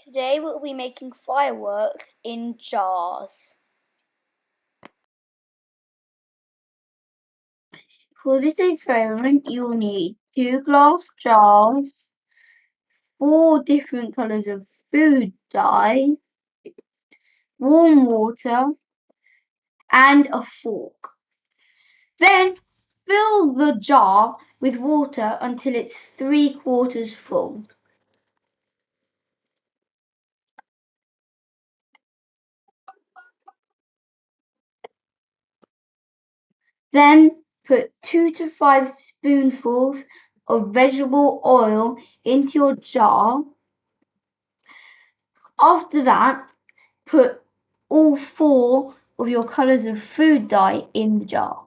Today we'll be making fireworks in jars. For this experiment, you'll need 2 glass jars, 4 different colours of food dye, warm water, and a fork. Then fill the jar with water until it's 3/4 full. Then put 2 to 5 spoonfuls of vegetable oil into your jar. After that, put all 4 of your colours of food dye in the jar.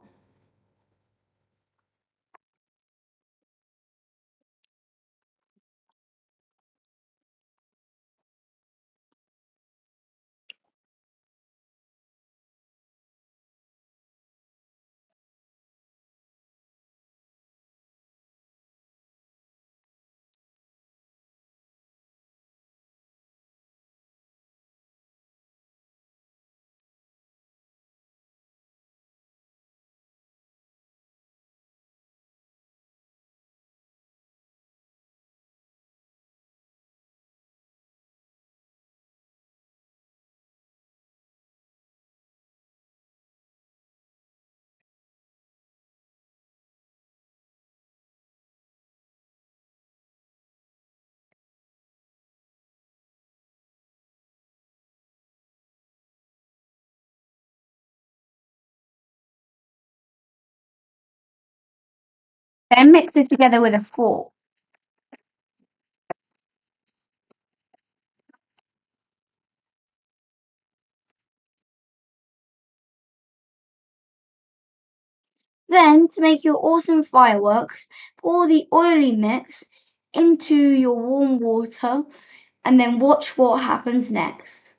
Then mix it together with a fork. Then, to make your awesome fireworks, pour the oily mix into your warm water and then watch what happens next.